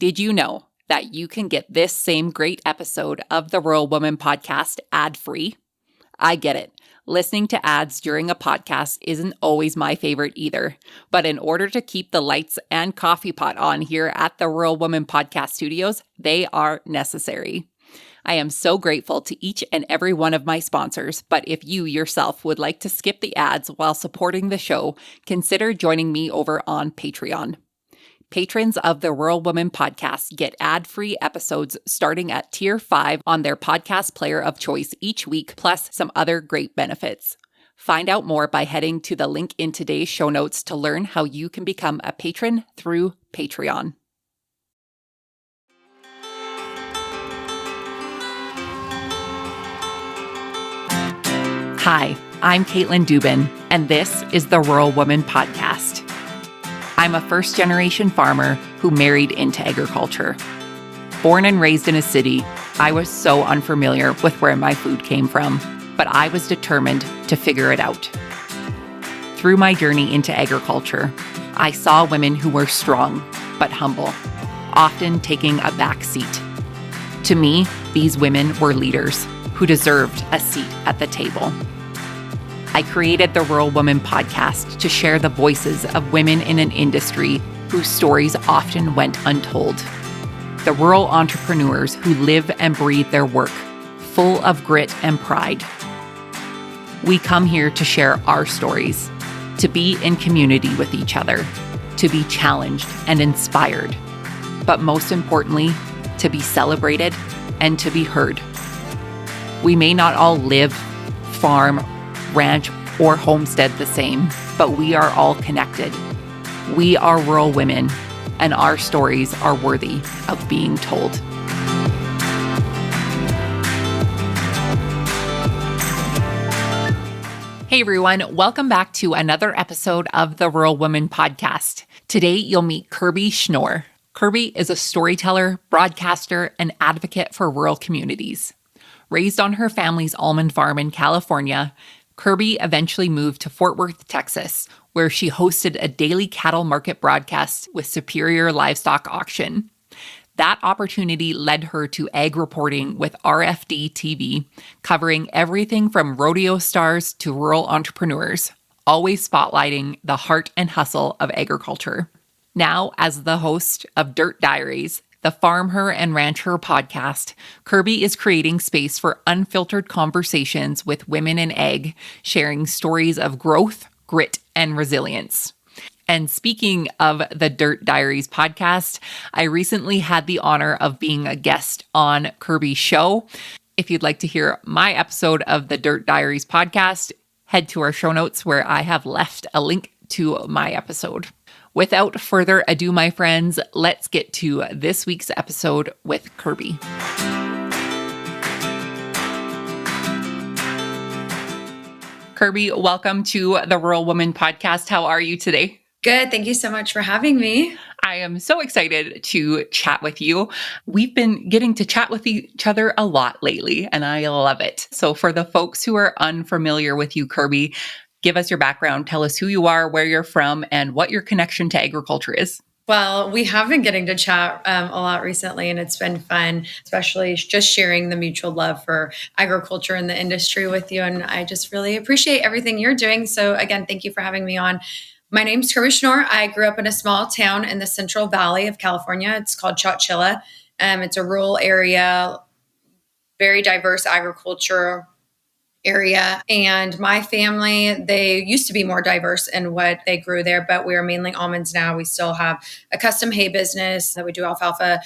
Did you know that you can get this same great episode of the Rural Woman Podcast ad-free? I get it. Listening to ads during a podcast isn't always my favorite either. But in order to keep the lights and coffee pot on here at the Rural Woman Podcast Studios, they are necessary. I am so grateful to each and every one of my sponsors, but if you yourself would like to skip the ads while supporting the show, consider joining me over on Patreon. Patrons of the Rural Woman Podcast get ad-free episodes starting at Tier 5 on their podcast player of choice each week, plus some other great benefits. Find out more by heading to the link in today's show notes to learn how you can become a patron through Patreon. Hi, I'm Caitlin Dubin, and this is the Rural Woman Podcast. I'm a first-generation farmer who married into agriculture. Born and raised in a city, I was so unfamiliar with where my food came from, but I was determined to figure it out. Through my journey into agriculture, I saw women who were strong but humble, often taking a back seat. To me, these women were leaders who deserved a seat at the table. I created the Rural Woman Podcast to share the voices of women in an industry whose stories often went untold. The rural entrepreneurs who live and breathe their work, full of grit and pride. We come here to share our stories, to be in community with each other, to be challenged and inspired, but most importantly, to be celebrated and to be heard. We may not all live, farm, ranch, or homestead the same, but we are all connected. We are rural women, and our stories are worthy of being told. Hey everyone, welcome back to another episode of the Rural Woman Podcast. Today you'll meet Kirbe Schnoor. Kirbe is a storyteller, broadcaster, and advocate for rural communities. Raised on her family's almond farm in California, Kirbe eventually moved to Fort Worth, Texas, where she hosted a daily cattle market broadcast with Superior Livestock Auction. That opportunity led her to ag reporting with RFD-TV, covering everything from rodeo stars to rural entrepreneurs, always spotlighting the heart and hustle of agriculture. Now, as the host of Dirt Diaries, the FarmHER RanchHER Podcast, Kirbe is creating space for unfiltered conversations with women in ag, sharing stories of growth, grit, and resilience. And speaking of the Dirt Diaries podcast, I recently had the honor of being a guest on Kirbe's show. If you'd like to hear my episode of the Dirt Diaries podcast, head to our show notes where I have left a link to my episode. Without further ado, my friends, let's get to this week's episode with Kirbe. Kirbe, welcome to the Rural Woman Podcast. How are you today? Good. Thank you so much for having me. I am so excited to chat with you. We've been getting to chat with each other a lot lately, and I love it. So for the folks who are unfamiliar with you, Kirbe, give us your background, tell us who you are, where you're from, and what your connection to agriculture is. Well, we have been getting to chat a lot recently, and it's been fun, especially just sharing the mutual love for agriculture and the industry with you. And I just really appreciate everything you're doing. So again, thank you for having me on. My name's Kirbe Schnoor. I grew up in a small town in the Central Valley of California. It's called Chowchilla. It's a rural area, very diverse agriculture area. And my family, they used to be more diverse in what they grew there, but we are mainly almonds now. We still have a custom hay business that we do alfalfa,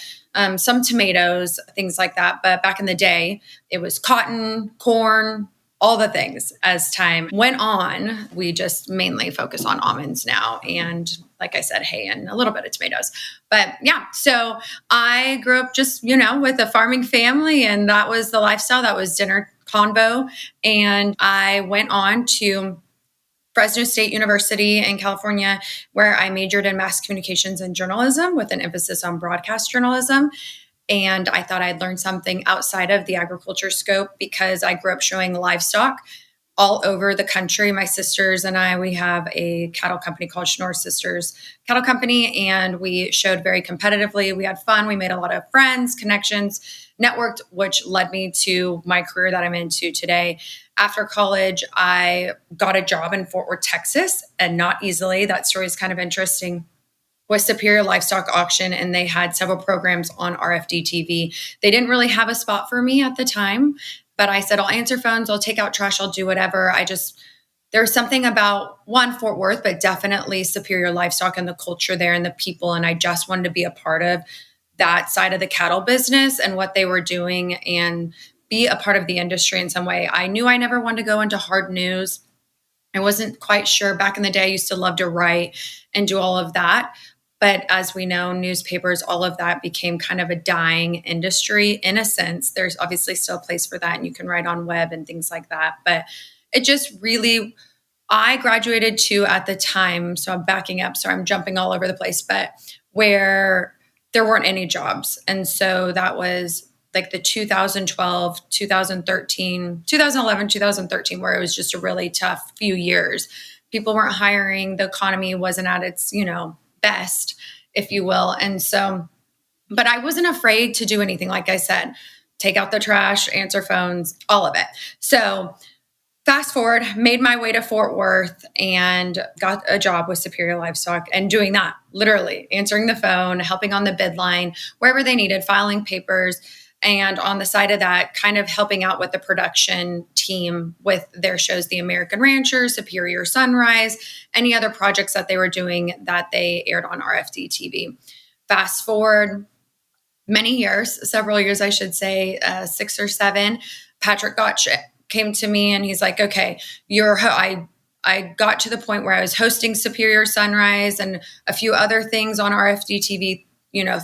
some tomatoes, things like that. But back in the day, it was cotton, corn, all the things. As time went on, we just mainly focus on almonds now. And like I said, hay and a little bit of tomatoes. But yeah, so I grew up just, with a farming family, and that was the lifestyle. That was dinner convo. And I went on to Fresno State University in California, where I majored in mass communications and journalism with an emphasis on broadcast journalism. And I thought I'd learn something outside of the agriculture scope because I grew up showing livestock all over the country. My sisters and I, we have a cattle company called Schnoor Sisters Cattle Company, and we showed very competitively. We had fun. We made a lot of friends, connections, networked, which led me to my career that I'm into today. After college, I got a job in Fort Worth, Texas, and not easily. That story is kind of interesting. Was Superior Livestock Auction, and they had several programs on RFD-TV. They didn't really have a spot for me at the time, but I said, I'll answer phones, I'll take out trash, I'll do whatever. There's something about Fort Worth, but definitely Superior Livestock and the culture there and the people. And I just wanted to be a part of that side of the cattle business and what they were doing and be a part of the industry in some way. I knew I never wanted to go into hard news. I wasn't quite sure. Back in the day, I used to love to write and do all of that. But as we know, newspapers, all of that became kind of a dying industry in a sense. There's obviously still a place for that, and you can write on web and things like that. But it just really, I graduated too at the time. So I'm backing up. So I'm jumping all over the place, but where there weren't any jobs. And so that was like the 2012, 2013, 2011, 2013, where it was just a really tough few years. People weren't hiring. The economy wasn't at its, best, if you will. And so, but I wasn't afraid to do anything. Like I said, take out the trash, answer phones, all of it. So fast forward, made my way to Fort Worth and got a job with Superior Livestock and doing that, literally answering the phone, helping on the bid line, wherever they needed, filing papers. And on the side of that, kind of helping out with the production team with their shows, The American Rancher, Superior Sunrise, any other projects that they were doing that they aired on RFD-TV. Fast forward many years, several years, I should say, 6 or 7, Patrick came to me and he's like, okay, I got to the point where I was hosting Superior Sunrise and a few other things on RFD-TV,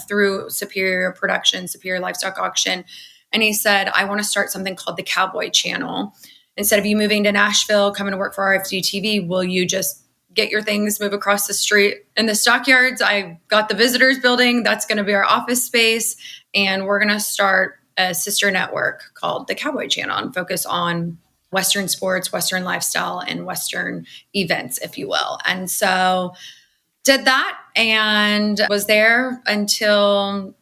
through Superior Production, Superior Livestock Auction. And he said, I want to start something called the Cowboy Channel. Instead of you moving to Nashville, coming to work for RFD-TV, will you just get your things, move across the street in the stockyards? I got the visitors building. That's going to be our office space. And we're going to start a sister network called the Cowboy Channel and focus on Western sports, Western lifestyle, and Western events, if you will. And so did that and was there until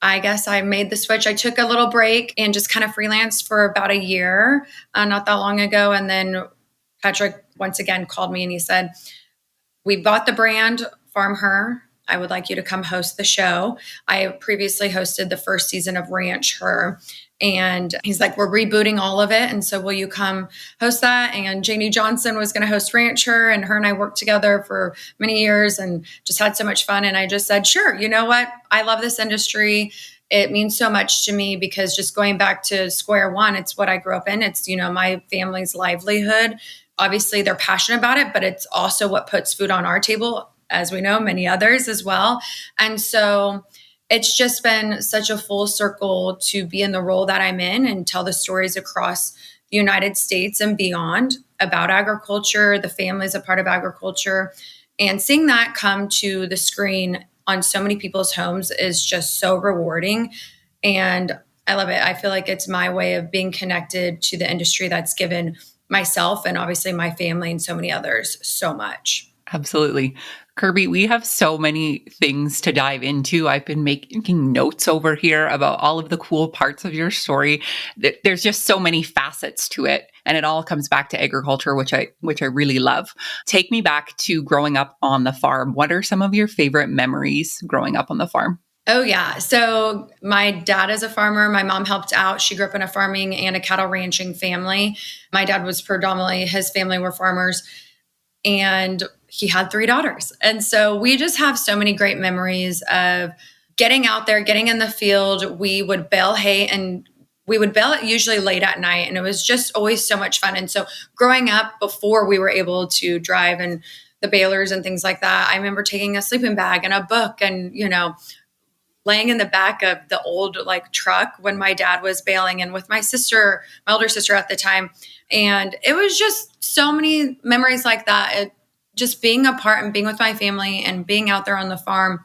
I guess I made the switch. I took a little break and just kind of freelanced for about a year, not that long ago. And then Patrick once again called me and he said, we bought the brand FarmHER. I would like you to come host the show. I previously hosted the first season of RanchHER. And he's like, we're rebooting all of it. And so will you come host that? And Janie Johnson was going to host RanchHER, and her and I worked together for many years and just had so much fun. And I just said, sure, you know what? I love this industry. It means so much to me because just going back to square one, it's what I grew up in. It's, my family's livelihood. Obviously, they're passionate about it, but it's also what puts food on our table, as we know, many others as well. And so it's just been such a full circle to be in the role that I'm in and tell the stories across the United States and beyond about agriculture. The family is a part of agriculture. And seeing that come to the screen on so many people's homes is just so rewarding. And I love it. I feel like it's my way of being connected to the industry that's given myself and obviously my family and so many others so much. Absolutely. Kirbe, we have so many things to dive into. I've been making notes over here about all of the cool parts of your story. There's just so many facets to it, and it all comes back to agriculture, which I really love. Take me back to growing up on the farm. What are some of your favorite memories growing up on the farm? Oh, yeah. So my dad is a farmer. My mom helped out. She grew up in a farming and a cattle ranching family. My dad was predominantly, his family were farmers. And he had 3 daughters. And so we just have so many great memories of getting out there, getting in the field. We would bale hay and we would bale it usually late at night. And it was just always so much fun. And so growing up before we were able to drive and the balers and things like that, I remember taking a sleeping bag and a book and, laying in the back of the old truck when my dad was baling and with my sister, my older sister at the time. And it was just so many memories like that. Just being a part and being with my family and being out there on the farm,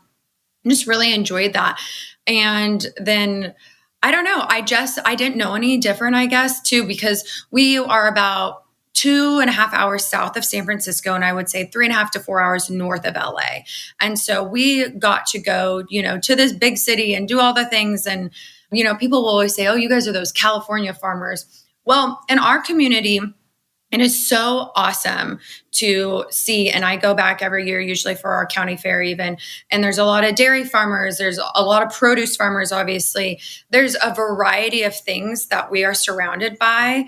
I just really enjoyed that. And then I don't know, I didn't know any different, I guess, too, because we are about 2.5 hours south of San Francisco, and I would say 3.5 to 4 hours north of LA. And so we got to go, to this big city and do all the things. And, people will always say, oh, you guys are those California farmers. Well, in our community, it is so awesome to see. And I go back every year, usually for our county fair even. And there's a lot of dairy farmers. There's a lot of produce farmers, obviously. There's a variety of things that we are surrounded by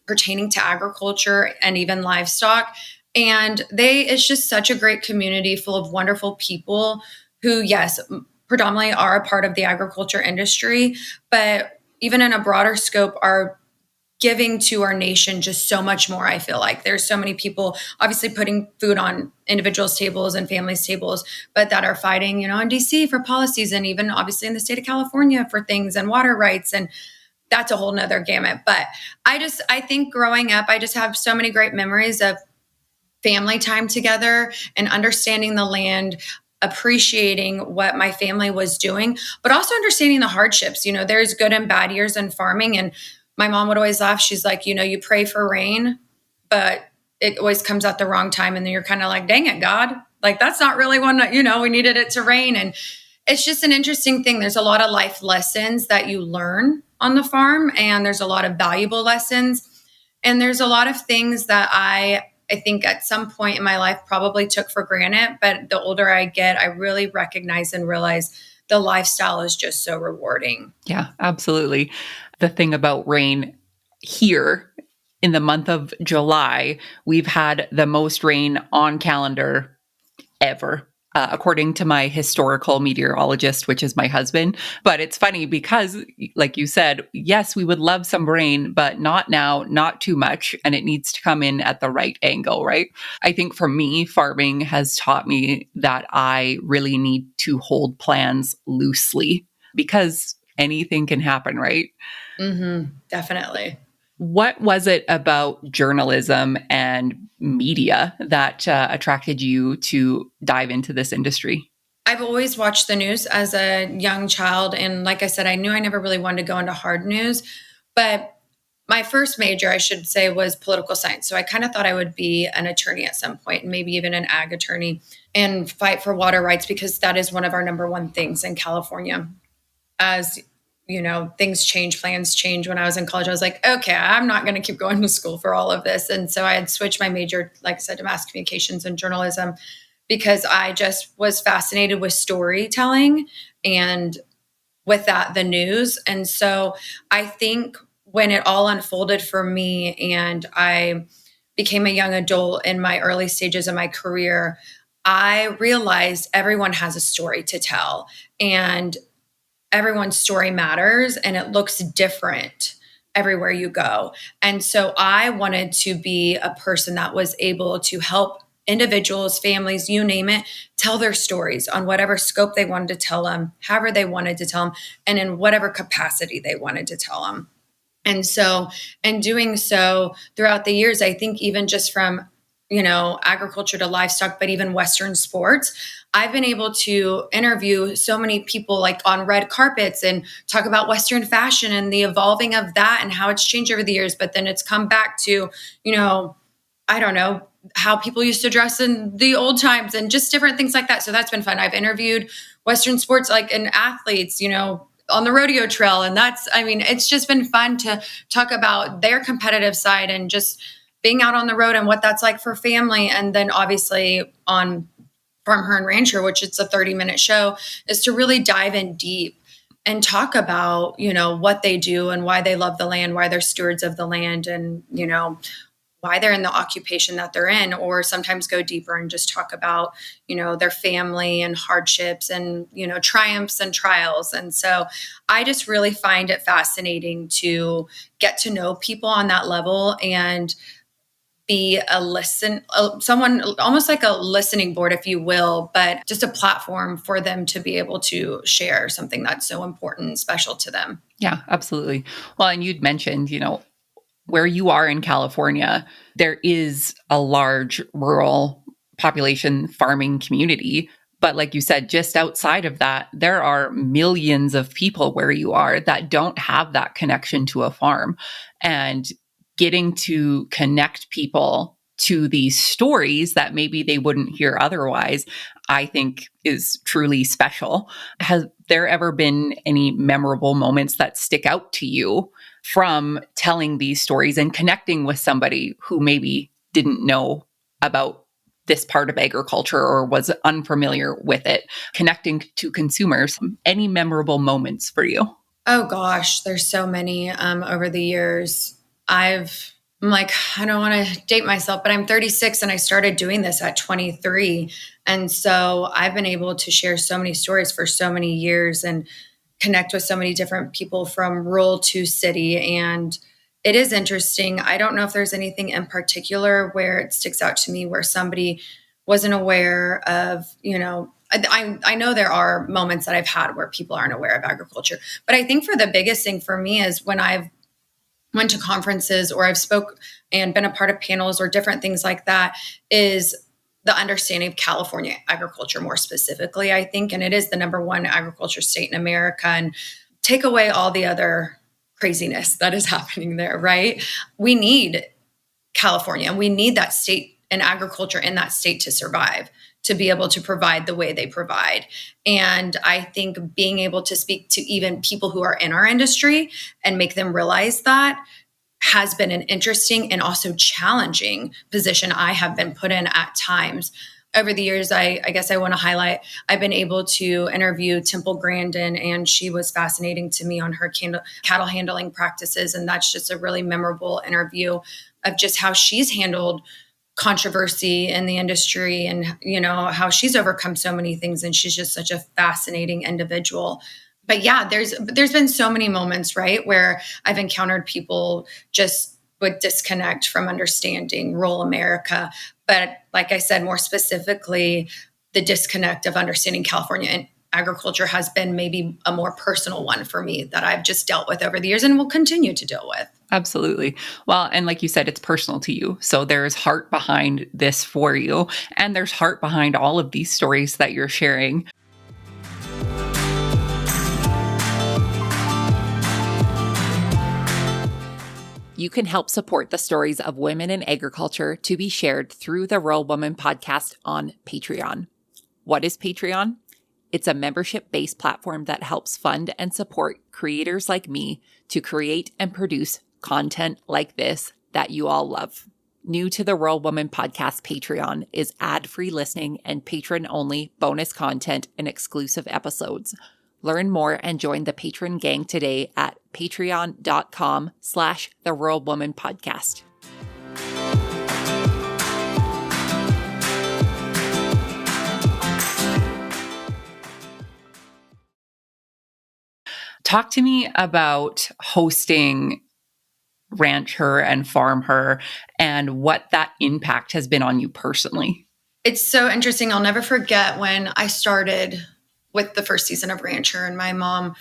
pertaining to agriculture and even livestock. And it's just such a great community full of wonderful people who, yes, predominantly are a part of the agriculture industry, but even in a broader scope are giving to our nation just so much more. I feel like there's so many people obviously putting food on individuals' tables and families' tables, but that are fighting, in DC for policies, and even obviously in the state of California for things and water rights. And that's a whole nother gamut. But I think growing up, I just have so many great memories of family time together and understanding the land, appreciating what my family was doing, but also understanding the hardships. There's good and bad years in farming. And my mom would always laugh. She's like, you pray for rain, but it always comes at the wrong time. And then you're kind of like, dang it, God, like that's not really one that, we needed it to rain. And it's just an interesting thing. There's a lot of life lessons that you learn on the farm, and there's a lot of valuable lessons. And there's a lot of things that I think at some point in my life probably took for granted. But the older I get, I really recognize and realize the lifestyle is just so rewarding. Yeah, absolutely. The thing about rain here in the month of July, we've had the most rain on calendar ever. According to my historical meteorologist, which is my husband. But it's funny because, like you said, yes, we would love some rain, but not now, not too much. And it needs to come in at the right angle, right? I think for me, farming has taught me that I really need to hold plans loosely because anything can happen, right? Mm-hmm, definitely. What was it about journalism and media that attracted you to dive into this industry? I've always watched the news as a young child. And like I said, I knew I never really wanted to go into hard news. But my first major, I should say, was political science. So I kind of thought I would be an attorney at some point, and maybe even an ag attorney, and fight for water rights, because that is one of our number one things in California. As things change, plans change. When I was in college, I was like, okay, I'm not going to keep going to school for all of this. And so I had switched my major, like I said, to mass communications and journalism, because I just was fascinated with storytelling and with that, the news. And so I think when it all unfolded for me and I became a young adult in my early stages of my career, I realized everyone has a story to tell, and everyone's story matters, and it looks different everywhere you go. And so I wanted to be a person that was able to help individuals, families, you name it, tell their stories on whatever scope they wanted to tell them, however they wanted to tell them, and in whatever capacity they wanted to tell them. And so in doing so throughout the years, I think even just from agriculture to livestock, but even Western sports, I've been able to interview so many people like on red carpets and talk about Western fashion and the evolving of that and how it's changed over the years. But then it's come back to, I don't know, how people used to dress in the old times and just different things like that. So that's been fun. I've interviewed Western sports and athletes, on the rodeo trail. And it's just been fun to talk about their competitive side and just being out on the road and what that's like for family. And then obviously on FarmHER and RanchHER, which it's a 30-minute show, is to really dive in deep and talk about, what they do and why they love the land, why they're stewards of the land, and, why they're in the occupation that they're in, or sometimes go deeper and just talk about, their family and hardships and, triumphs and trials. And so I just really find it fascinating to get to know people on that level and be someone almost like a listening board, if you will, but just a platform for them to be able to share something that's so important and special to them. Yeah, absolutely. Well, and you'd mentioned, where you are in California, there is a large rural population farming community. But like you said, just outside of that, there are millions of people where you are that don't have that connection to a farm. And getting to connect people to these stories that maybe they wouldn't hear otherwise, I think is truly special. Has there ever been any memorable moments that stick out to you from telling these stories and connecting with somebody who maybe didn't know about this part of agriculture or was unfamiliar with it, connecting to consumers? Any memorable moments for you? Oh gosh, there's so many over the years. I'm like, I don't want to date myself, but I'm 36 and I started doing this at 23. And so I've been able to share so many stories for so many years and connect with so many different people from rural to city. And it is interesting. I don't know if there's anything in particular where it sticks out to me where somebody wasn't aware of, I know there are moments that I've had where people aren't aware of agriculture, but I think for the biggest thing for me is when I've went to conferences or I've spoke and been a part of panels or different things like that is the understanding of California agriculture more specifically, I think. And it is the number one agriculture state in America. And take away all the other craziness that is happening there, right? We need California and we need that state and agriculture in that state to survive, to be able to provide the way they provide. And I think being able to speak to even people who are in our industry and make them realize that has been an interesting and also challenging position I have been put in at times. Over the years, I guess I want to highlight, I've been able to interview Temple Grandin, and she was fascinating to me on her cattle handling practices. And that's just a really memorable interview of just how she's handled controversy in the industry and, how she's overcome so many things. And she's just such a fascinating individual. But yeah, there's been so many moments, right, where I've encountered people just would disconnect from understanding rural America. But like I said, more specifically, the disconnect of understanding California and agriculture has been maybe a more personal one for me that I've just dealt with over the years and will continue to deal with. Absolutely. Well, and like you said, it's personal to you. So there's heart behind this for you. And there's heart behind all of these stories that you're sharing. You can help support the stories of women in agriculture to be shared through the Rural Woman podcast on Patreon. What is Patreon? It's a membership-based platform that helps fund and support creators like me to create and produce content like this that you all love. New to the Rural Woman podcast Patreon is ad-free listening and patron-only bonus content and exclusive episodes. Learn more and join the patron gang today at patreon.com/The Rural Woman Podcast. Talk to me about hosting RanchHER and FarmHER and what that impact has been on you personally. It's so interesting. I'll never forget when I started with the first season of RanchHER, and my mom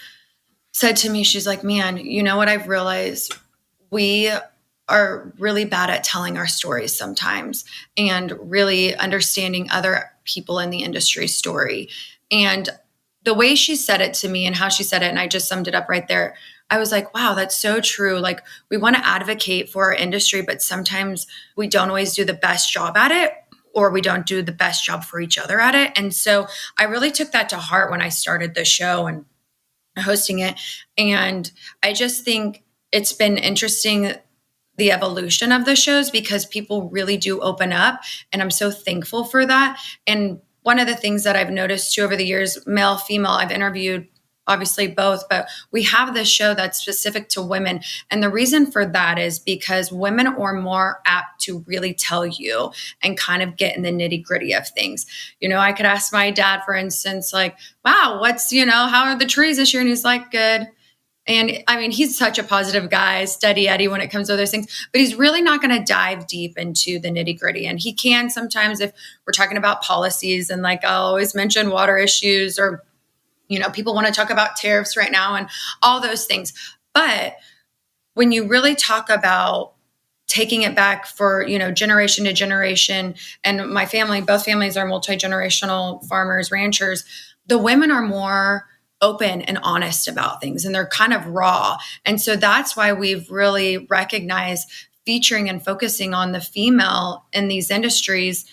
said to me, she's like, man, you know what I've realized? We are really bad at telling our stories sometimes and really understanding other people in the industry story. And the way she said it to me and how she said it, and I just summed it up right there, I was like, wow, that's so true. Like, we want to advocate for our industry, but sometimes we don't always do the best job at it, or we don't do the best job for each other at it. And so I really took that to heart when I started the show and hosting it. And I just think it's been interesting, the evolution of the shows, because people really do open up. And I'm so thankful for that. And one of the things that I've noticed too over the years, male, female, I've interviewed obviously both, but we have this show that's specific to women. And the reason for that is because women are more apt to really tell you and kind of get in the nitty gritty of things. I could ask my dad, for instance, like, wow, how are the trees this year? And he's like, good. And I mean, he's such a positive guy, steady Eddie when it comes to those things, but he's really not going to dive deep into the nitty gritty. And he can sometimes if we're talking about policies, and like I'll always mention water issues, or people want to talk about tariffs right now and all those things. But when you really talk about taking it back for, generation to generation, and my family, both families are multi-generational farmers, ranchers, the women are more open and honest about things, and they're kind of raw. And so that's why we've really recognized featuring and focusing on the female in these industries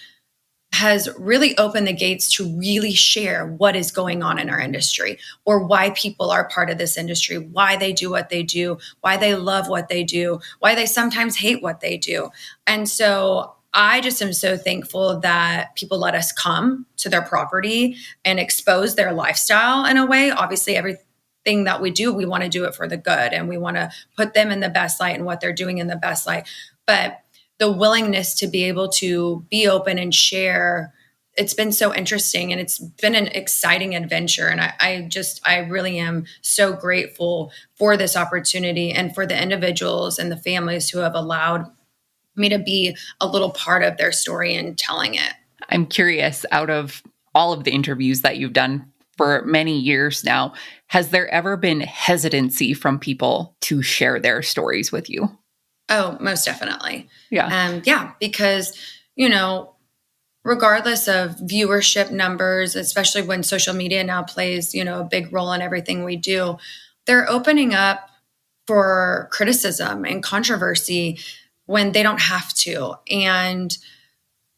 has really opened the gates to really share what is going on in our industry, or why people are part of this industry, why they do what they do, why they love what they do, why they sometimes hate what they do. And so I just am so thankful that people let us come to their property and expose their lifestyle in a way. Obviously, everything that we do, we want to do it for the good, and we want to put them in the best light and what they're doing in the best light. But the willingness to be able to be open and share, it's been so interesting, and it's been an exciting adventure. And I really am so grateful for this opportunity and for the individuals and the families who have allowed me to be a little part of their story and telling it. I'm curious, out of all of the interviews that you've done for many years now, has there ever been hesitancy from people to share their stories with you? Oh, most definitely. Yeah. Because, regardless of viewership numbers, especially when social media now plays, a big role in everything we do, they're opening up for criticism and controversy when they don't have to. And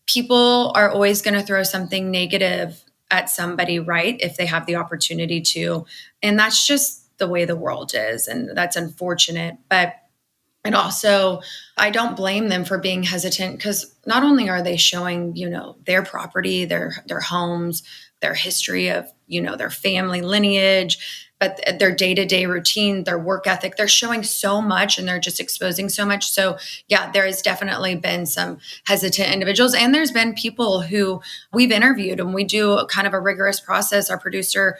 people are always going to throw something negative at somebody, right? If they have the opportunity to. And that's just the way the world is. And that's unfortunate. And also, I don't blame them for being hesitant, because not only are they showing, their property, their homes, their history of, their family lineage, but their day-to-day routine, their work ethic, they're showing so much, and they're just exposing so much. So yeah, there has definitely been some hesitant individuals, and there's been people who we've interviewed, and we do a kind of a rigorous process. Our producer,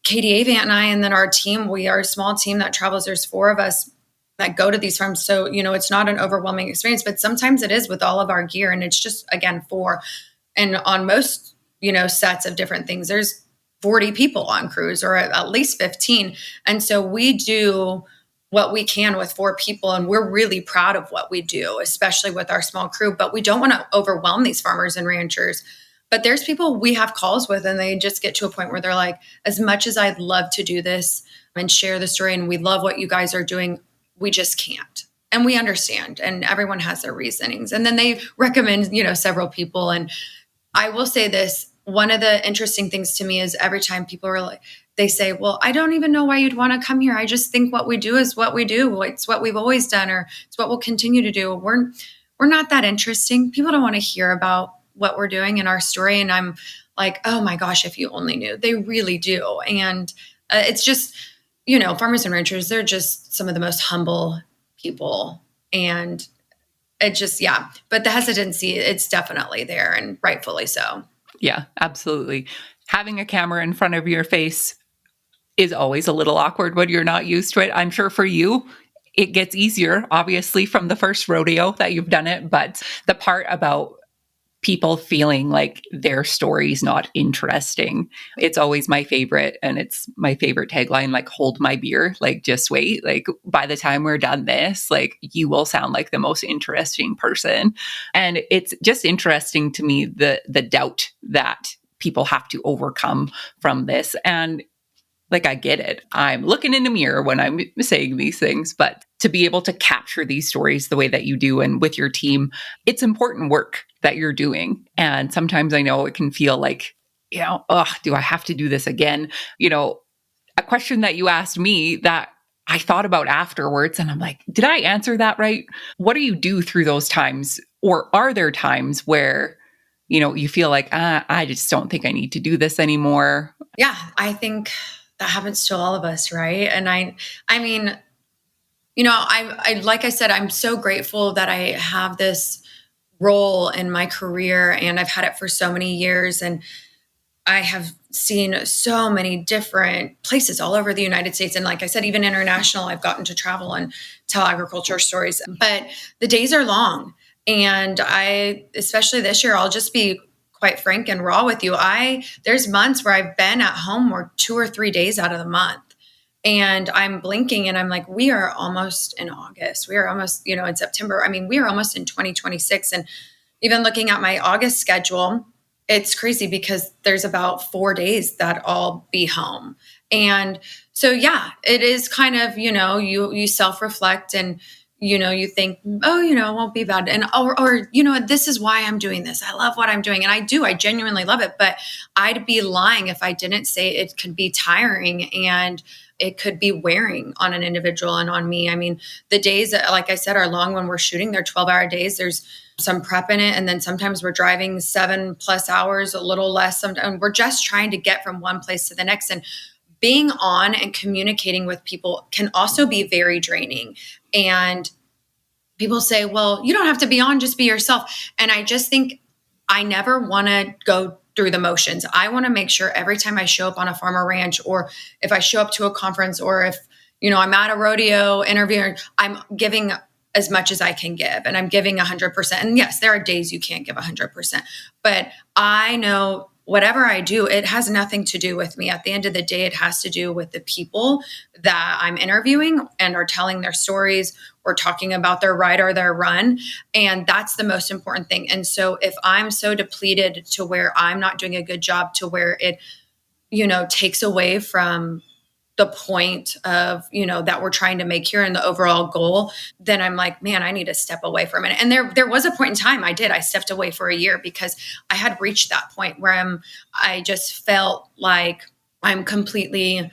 Katie Avant, and I, and then our team, we are a small team that travels. There's 4 of us that go to these farms. So, it's not an overwhelming experience, but sometimes it is with all of our gear. And it's just, again, 4. And on most, sets of different things, there's 40 people on crews, or at least 15. And so we do what we can with 4 people. And we're really proud of what we do, especially with our small crew. But we don't want to overwhelm these farmers and ranchers. But there's people we have calls with, and they just get to a point where they're like, as much as I'd love to do this and share the story, and we love what you guys are doing, we just can't. And we understand, and everyone has their reasonings. And then they recommend, several people. And I will say this, one of the interesting things to me is every time people are like, they say, well, I don't even know why you'd want to come here. I just think what we do is what we do. It's what we've always done, or it's what we'll continue to do. We're not that interesting. People don't want to hear about what we're doing in our story. And I'm like, oh my gosh, if you only knew. They really do. And it's just, farmers and ranchers, they're just some of the most humble people. And it just, yeah. But the hesitancy, it's definitely there, and rightfully so. Yeah, absolutely. Having a camera in front of your face is always a little awkward when you're not used to it. I'm sure for you, it gets easier, obviously, from the first rodeo that you've done it. But the part about people feeling like their story's not interesting, it's always my favorite. And it's my favorite tagline, like, hold my beer, like, just wait. Like, by the time we're done this, like, you will sound like the most interesting person. And it's just interesting to me, the doubt that people have to overcome from this. And like, I get it. I'm looking in the mirror when I'm saying these things, but to be able to capture these stories the way that you do and with your team, it's important work that you're doing. And sometimes I know it can feel like, do I have to do this again? A question that you asked me that I thought about afterwards, and I'm like, did I answer that right? What do you do through those times? Or are there times where, you feel like, I just don't think I need to do this anymore? Yeah, I think that happens to all of us, right? And I mean, I like I said, I'm so grateful that I have this role in my career, and I've had it for so many years, and I have seen so many different places all over the United States. And like I said, even international, I've gotten to travel and tell agriculture stories, but the days are long. And especially this year, I'll just be quite frank and raw with you. There's months where I've been at home more 2 or 3 days out of the month, and I'm blinking and I'm like, we are almost in August. We are almost, in September. I mean, we are almost in 2026. And even looking at my August schedule, it's crazy because there's about 4 days that I'll be home. And so, yeah, it is kind of, you self-reflect, and you think, oh, it won't be bad. And, or, this is why I'm doing this. I love what I'm doing. And I genuinely love it, but I'd be lying if I didn't say it could be tiring and it could be wearing on an individual and on me. I mean, the days that, like I said, are long when we're shooting. They're 12-hour days. There's some prep in it. And then sometimes we're driving 7+ hours, a little less. Sometimes we're just trying to get from one place to the next. And being on and communicating with people can also be very draining. And people say, well, you don't have to be on, just be yourself. And I just think I never want to go through the motions. I want to make sure every time I show up on a farm or ranch, or if I show up to a conference, or if, I'm at a rodeo interviewing, I'm giving as much as I can give, and I'm giving 100%. And yes, there are days you can't give 100%, but I know whatever I do, it has nothing to do with me. At the end of the day, it has to do with the people that I'm interviewing and are telling their stories or talking about their ride or their run. And that's the most important thing. And so if I'm so depleted to where I'm not doing a good job, to where it, takes away from the point of, that we're trying to make here and the overall goal, then I'm like, man, I need to step away from it. And there was a point in time I stepped away for a year because I had reached that point where I just felt like I'm completely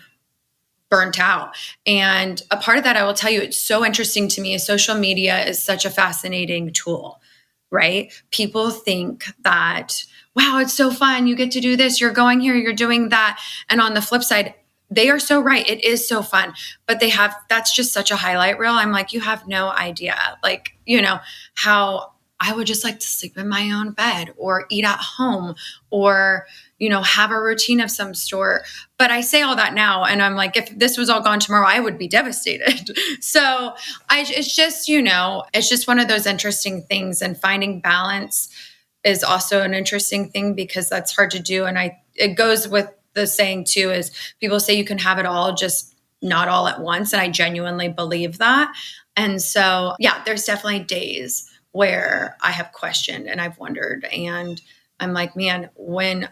burnt out. And a part of that, I will tell you, it's so interesting to me, is social media is such a fascinating tool, right? People think that, wow, it's so fun. You get to do this. You're going here, you're doing that. And on the flip side, they are so right. It is so fun, but that's just such a highlight reel. I'm like, you have no idea, like, how I would just like to sleep in my own bed or eat at home or, have a routine of some sort. But I say all that now, and I'm like, if this was all gone tomorrow, I would be devastated. So it's just one of those interesting things, and finding balance is also an interesting thing because that's hard to do. And it goes with the saying too, is people say you can have it all, just not all at once. And I genuinely believe that. And so, yeah, there's definitely days where I have questioned and I've wondered, and I'm like, man, when,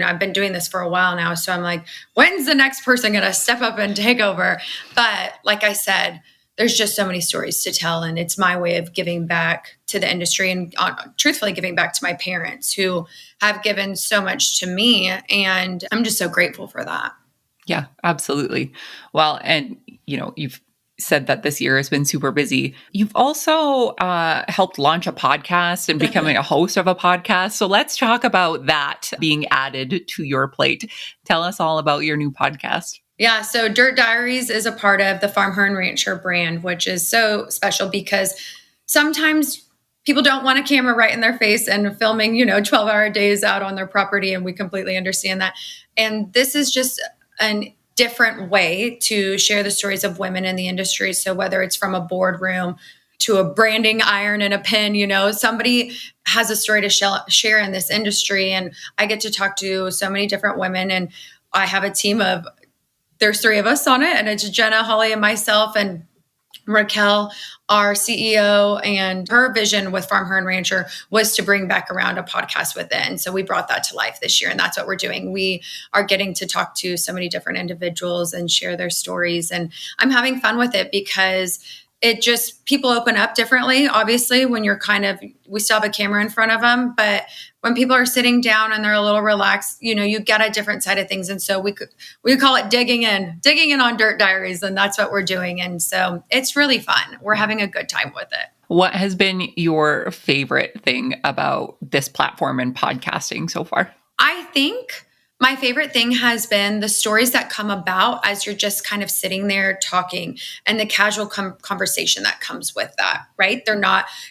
I've been doing this for a while now. So I'm like, when's the next person going to step up and take over? But like I said, there's just so many stories to tell. And it's my way of giving back to the industry and truthfully giving back to my parents who have given so much to me. And I'm just so grateful for that. Yeah, absolutely. Well, and you've said that this year has been super busy. You've also helped launch a podcast and becoming a host of a podcast. So let's talk about that being added to your plate. Tell us all about your new podcast. Yeah, so Dirt Diaries is a part of the FarmHER RanchHER brand, which is so special because sometimes people don't want a camera right in their face and filming, 12-hour days out on their property, and we completely understand that. And this is just a different way to share the stories of women in the industry. So whether it's from a boardroom to a branding iron and a pin, somebody has a story to share in this industry. And I get to talk to so many different women, and I have a team of, there's 3 of us on it, and it's Jenna, Holly, and myself, and Raquel, our CEO, and her vision with FarmHER RanchHER was to bring back around a podcast with it. And so we brought that to life this year, and that's what we're doing. We are getting to talk to so many different individuals and share their stories. And I'm having fun with it because it just, people open up differently. Obviously, when you're we still have a camera in front of them, but when people are sitting down and they're a little relaxed, you get a different side of things. And so we call it digging in on Dirt Diaries. And that's what we're doing. And so it's really fun. We're having a good time with it. What has been your favorite thing about this platform and podcasting so far? I think my favorite thing has been the stories that come about as you're just kind of sitting there talking, and the casual conversation that comes with that, right?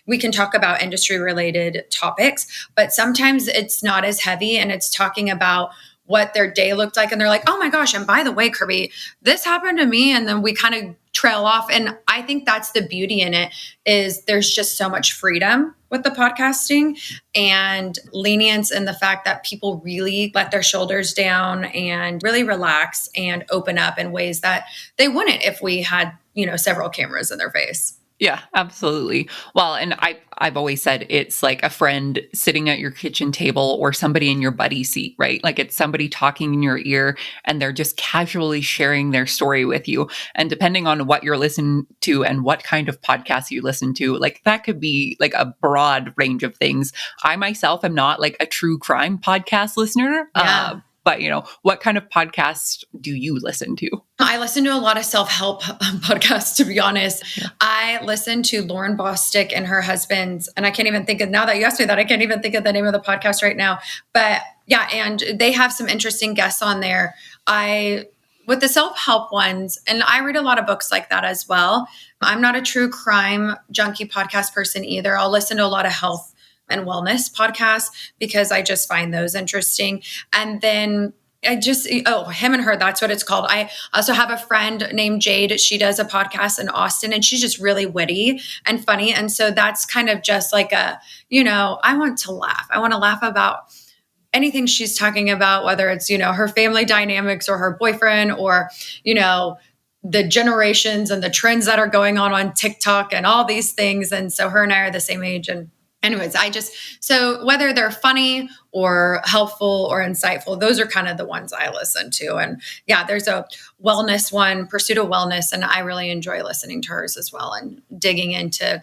We can talk about industry related topics, but sometimes it's not as heavy, and it's talking about what their day looked like. And they're like, oh my gosh, and by the way, Kirby, this happened to me. And then we kind of trail off. And I think that's the beauty in it, is there's just so much freedom with the podcasting and lenience in the fact that people really let their shoulders down and really relax and open up in ways that they wouldn't if we had, several cameras in their face. Yeah, absolutely. Well, and I've always said it's like a friend sitting at your kitchen table or somebody in your buddy seat, right? Like it's somebody talking in your ear and they're just casually sharing their story with you. And depending on what you're listening to and what kind of podcast you listen to, like that could be like a broad range of things. I myself am not like a true crime podcast listener. Yeah. But what kind of podcasts do you listen to? I listen to a lot of self-help podcasts, to be honest. Yeah. I listen to Lauren Bostick and her husband's, and I can't even think of, now that you asked me that, I can't even think of the name of the podcast right now. But yeah, and they have some interesting guests on there. With the self-help ones, and I read a lot of books like that as well. I'm not a true crime junkie podcast person either. I'll listen to a lot of health and wellness podcasts because I just find those interesting. And then Him and Her, that's what it's called. I also have a friend named Jade. She does a podcast in Austin and she's just really witty and funny. And so that's kind of just like I want to laugh. I want to laugh about anything she's talking about, whether it's, her family dynamics or her boyfriend or, the generations and the trends that are going on TikTok and all these things. And so her and I are the same age. And anyways, so whether they're funny or helpful or insightful, those are kind of the ones I listen to. And yeah, there's a wellness one, Pursuit of Wellness, and I really enjoy listening to hers as well and digging into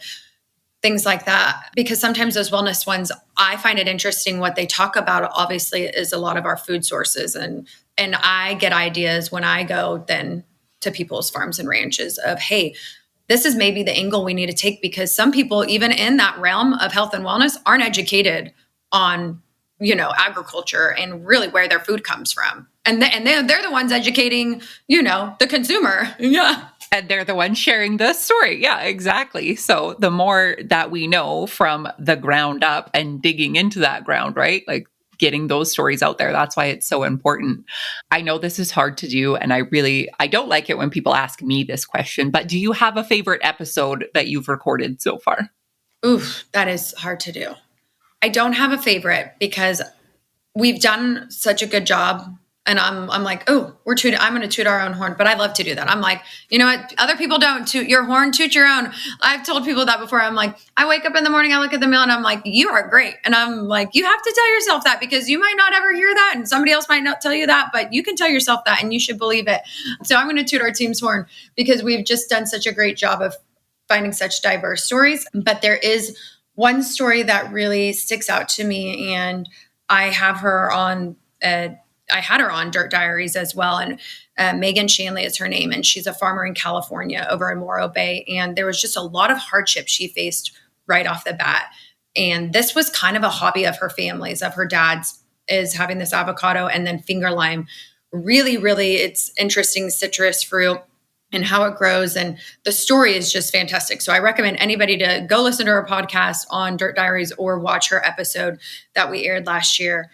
things like that. Because sometimes those wellness ones, I find it interesting what they talk about, obviously, is a lot of our food sources. And I get ideas when I go then to people's farms and ranches of, hey, this is maybe the angle we need to take because some people, even in that realm of health and wellness, aren't educated on, agriculture and really where their food comes from. And they're the ones educating, the consumer. Yeah. And they're the ones sharing the story. Yeah, exactly. So the more that we know from the ground up and digging into that ground, right? Like getting those stories out there. That's why it's so important. I know this is hard to do. And I don't like it when people ask me this question, but do you have a favorite episode that you've recorded so far? Oof, that is hard to do. I don't have a favorite because we've done such a good job. And I'm like, I'm going to toot our own horn, but I love to do that. I'm like, you know what? Other people don't toot your horn, toot your own. I've told people that before. I'm like, I wake up in the morning, I look at the mail and I'm like, you are great. And I'm like, you have to tell yourself that because you might not ever hear that. And somebody else might not tell you that, but you can tell yourself that and you should believe it. So I'm going to toot our team's horn because we've just done such a great job of finding such diverse stories. But there is one story that really sticks out to me. And I have her on I had her on Dirt Diaries as well. And Megan Shanley is her name. And she's a farmer in California over in Morro Bay. And there was just a lot of hardship she faced right off the bat. And this was kind of a hobby of her family's, of her dad's, is having this avocado and then finger lime. Really, really, it's interesting citrus fruit and how it grows. And the story is just fantastic. So I recommend anybody to go listen to her podcast on Dirt Diaries or watch her episode that we aired last year.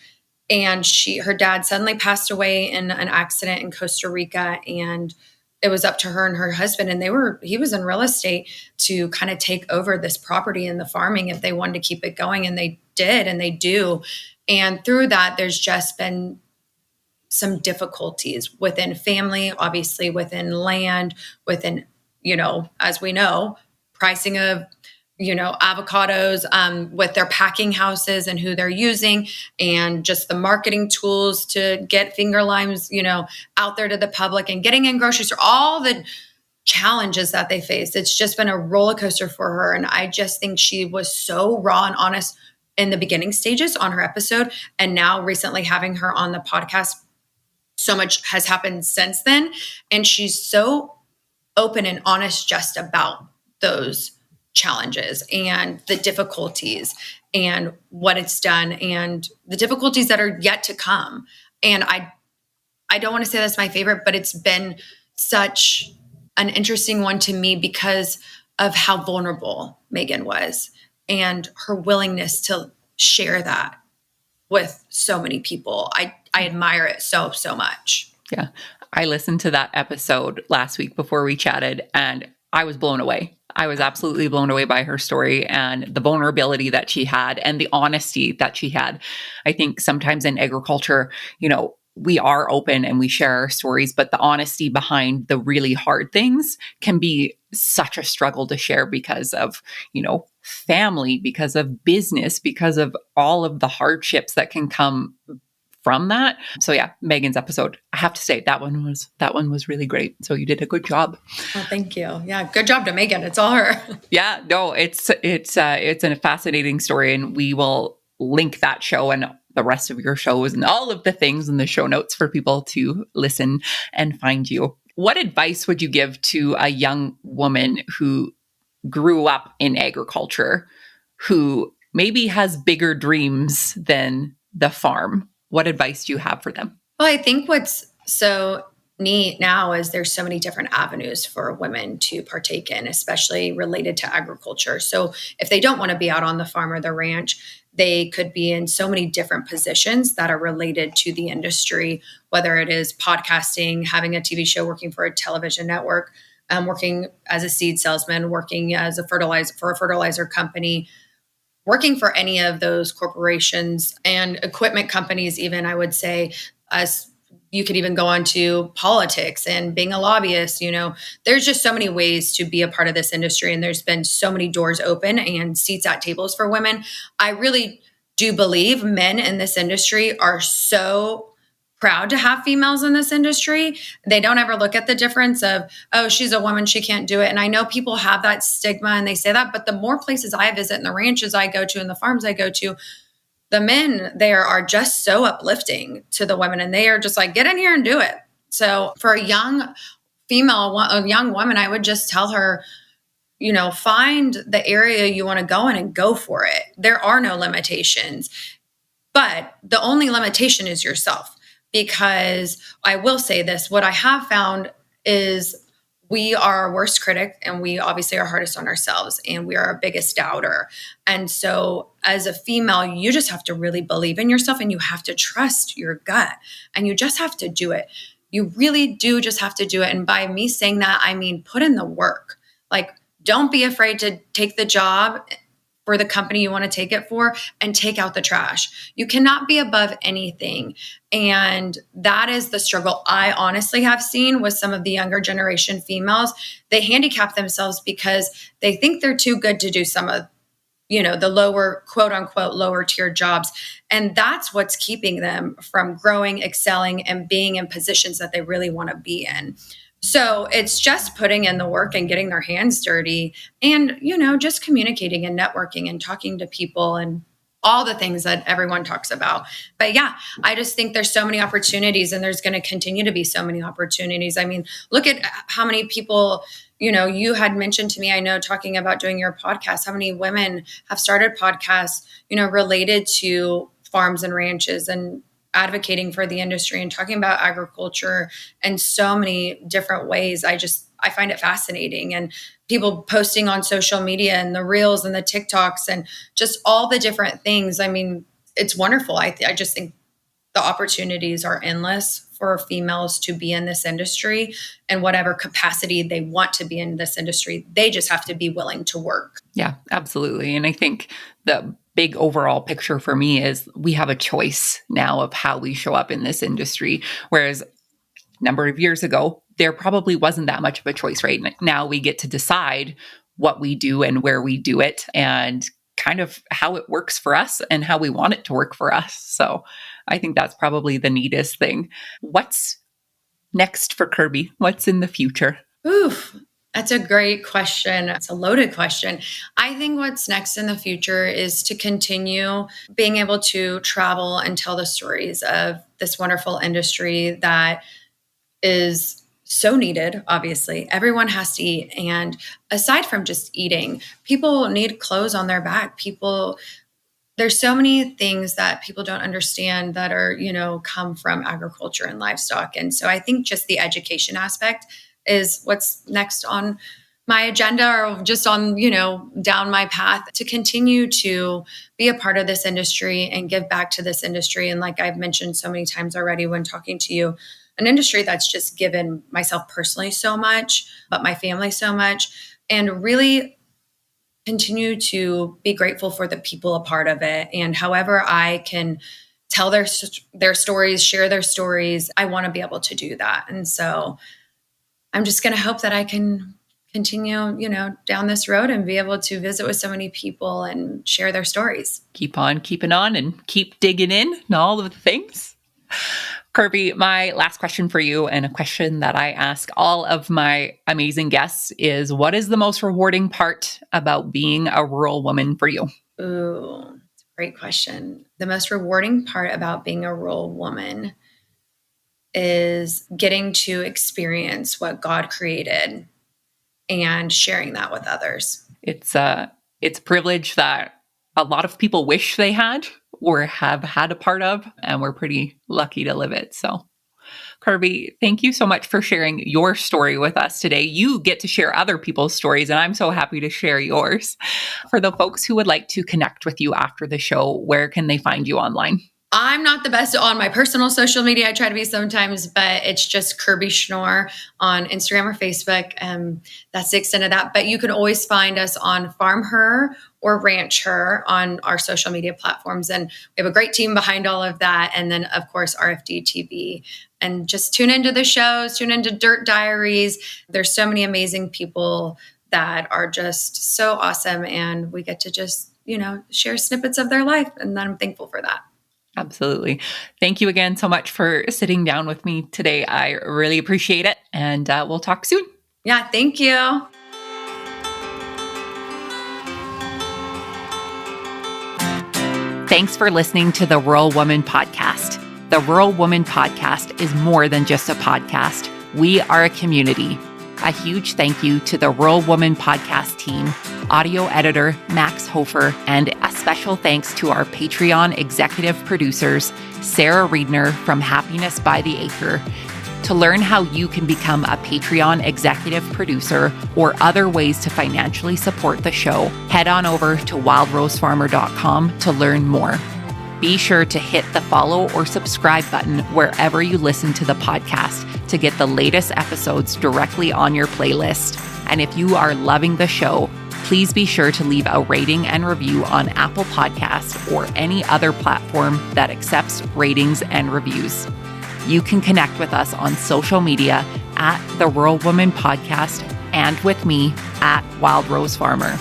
And her dad suddenly passed away in an accident in Costa Rica. And it was up to her and her husband. And he was in real estate to kind of take over this property and the farming if they wanted to keep it going. And they did, and they do. And through that, there's just been some difficulties within family, obviously within land, within, as we know, pricing of avocados, with their packing houses and who they're using and just the marketing tools to get finger limes, out there to the public and getting in grocery store, all the challenges that they face. It's just been a roller coaster for her. And I just think she was so raw and honest in the beginning stages on her episode. And now recently having her on the podcast, so much has happened since then. And she's so open and honest just about those challenges and the difficulties and what it's done and the difficulties that are yet to come. And I don't want to say that's my favorite, but it's been such an interesting one to me because of how vulnerable Megan was and her willingness to share that with so many people. I admire it so much. Yeah. I listened to that episode last week before we chatted and I was blown away. I was absolutely blown away by her story and the vulnerability that she had and the honesty that she had. I think sometimes in agriculture, we are open and we share our stories, but the honesty behind the really hard things can be such a struggle to share because of, family, because of business, because of all of the hardships that can come from that. So yeah, Megan's episode, I have to say that one was really great. So you did a good job. Oh, thank you. Yeah. Good job to Megan. It's all her. Yeah, no, it's a fascinating story, and we will link that show and the rest of your shows and all of the things in the show notes for people to listen and find you. What advice would you give to a young woman who grew up in agriculture, who maybe has bigger dreams than the farm? What advice do you have for them? Well, I think what's so neat now is there's so many different avenues for women to partake in, especially related to agriculture. So if they don't want to be out on the farm or the ranch, they could be in so many different positions that are related to the industry, whether it is podcasting, having a TV show, working for a television network, working as a seed salesman, working as a fertilizer company, working for any of those corporations and equipment companies, even I would say, as you could even go on to politics and being a lobbyist. There's just so many ways to be a part of this industry. And there's been so many doors open and seats at tables for women. I really do believe men in this industry are so proud to have females in this industry. They don't ever look at the difference of, oh, she's a woman, she can't do it. And I know people have that stigma and they say that, but the more places I visit and the ranches I go to and the farms I go to, the men there are just so uplifting to the women, and they are just like, get in here and do it. So for a young woman, I would just tell her, find the area you want to go in and go for it. There are no limitations, but the only limitation is yourself. Because I will say this, what I have found is we are our worst critic, and we obviously are hardest on ourselves, and we are our biggest doubter. And so as a female, you just have to really believe in yourself, and you have to trust your gut, and you just have to do it. You really do just have to do it. And by me saying that, I mean, put in the work. Like, don't be afraid to take the job for the company you want to take it for and take out the trash. You cannot be above anything. And that is the struggle I honestly have seen with some of the younger generation females. They handicap themselves because they think they're too good to do some of, the lower, quote unquote, lower tier jobs. And that's what's keeping them from growing, excelling, and being in positions that they really want to be in. So it's just putting in the work and getting their hands dirty and, just communicating and networking and talking to people and all the things that everyone talks about. But yeah, I just think there's so many opportunities, and there's going to continue to be so many opportunities. I mean, look at how many people, you had mentioned to me, I know, talking about doing your podcast, how many women have started podcasts, related to farms and ranches and advocating for the industry and talking about agriculture in so many different ways. I find it fascinating. And people posting on social media and the reels and the TikToks and just all the different things. I mean, it's wonderful. I just think the opportunities are endless for females to be in this industry in whatever capacity they want to be in this industry. They just have to be willing to work. Yeah, absolutely. And I think the big overall picture for me is we have a choice now of how we show up in this industry. Whereas a number of years ago, there probably wasn't that much of a choice, right? Now we get to decide what we do and where we do it and kind of how it works for us and how we want it to work for us. So I think that's probably the neatest thing. What's next for Kirbe? What's in the future? Oof. That's a great question. It's a loaded question. I think what's next in the future is to continue being able to travel and tell the stories of this wonderful industry that is so needed. Obviously, everyone has to eat. And aside from just eating, people need clothes on their back. There's so many things that people don't understand that are, come from agriculture and livestock. And so I think just the education aspect is what's next on my agenda, or just on, down my path to continue to be a part of this industry and give back to this industry. And like I've mentioned so many times already when talking to you, an industry that's just given myself personally so much, but my family so much, and really continue to be grateful for the people a part of it. And however I can tell their stories, share their stories. I want to be able to do that. And so I'm just going to hope that I can continue, down this road and be able to visit with so many people and share their stories. Keep on keeping on and keep digging in and all of the things. Kirbe, my last question for you, and a question that I ask all of my amazing guests, is what is the most rewarding part about being a rural woman for you? Ooh, that's a great question. The most rewarding part about being a rural woman is getting to experience what God created and sharing that with others. It's a privilege that a lot of people wish they had or have had a part of, and we're pretty lucky to live it. So, Kirbe, thank you so much for sharing your story with us today. You get to share other people's stories, and I'm so happy to share yours. For the folks who would like to connect with you after the show, where can they find you online? I'm not the best on my personal social media. I try to be sometimes, but it's just Kirbe Schnoor on Instagram or Facebook. That's the extent of that. But you can always find us on FarmHER or RanchHER on our social media platforms. And we have a great team behind all of that. And then, of course, RFD-TV. And just tune into the shows, tune into Dirt Diaries. There's so many amazing people that are just so awesome. And we get to just, share snippets of their life. And I'm thankful for that. Absolutely. Thank you again so much for sitting down with me today. I really appreciate it. And we'll talk soon. Yeah, thank you. Thanks for listening to the Rural Woman Podcast. The Rural Woman Podcast is more than just a podcast. We are a community. A huge thank you to the Rural Woman Podcast team, audio editor Max Hofer, and a special thanks to our Patreon executive producers, Sarah Riedner from Happiness by the Acre. To learn how you can become a Patreon executive producer or other ways to financially support the show, head on over to wildrosefarmer.com to learn more. Be sure to hit the follow or subscribe button wherever you listen to the podcast to get the latest episodes directly on your playlist. And if you are loving the show, please be sure to leave a rating and review on Apple Podcasts or any other platform that accepts ratings and reviews. You can connect with us on social media at The Rural Woman Podcast and with me at Wild Rose Farmer.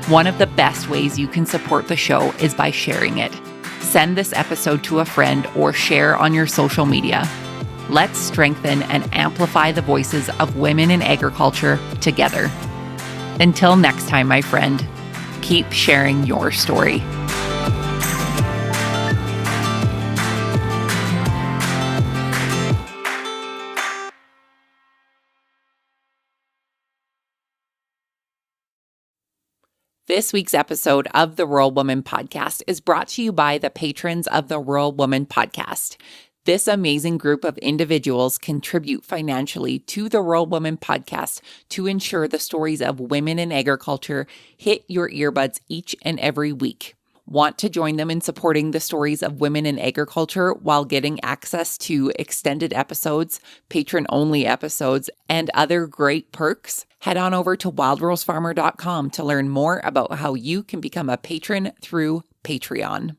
One of the best ways you can support the show is by sharing it. Send this episode to a friend or share on your social media. Let's strengthen and amplify the voices of women in agriculture together. Until next time, my friend, keep sharing your story. This week's episode of the Rural Woman Podcast is brought to you by the patrons of the Rural Woman Podcast. This amazing group of individuals contribute financially to the Rural Woman Podcast to ensure the stories of women in agriculture hit your earbuds each and every week. Want to join them in supporting the stories of women in agriculture while getting access to extended episodes, patron-only episodes, and other great perks? Head on over to wildrosefarmer.com to learn more about how you can become a patron through Patreon.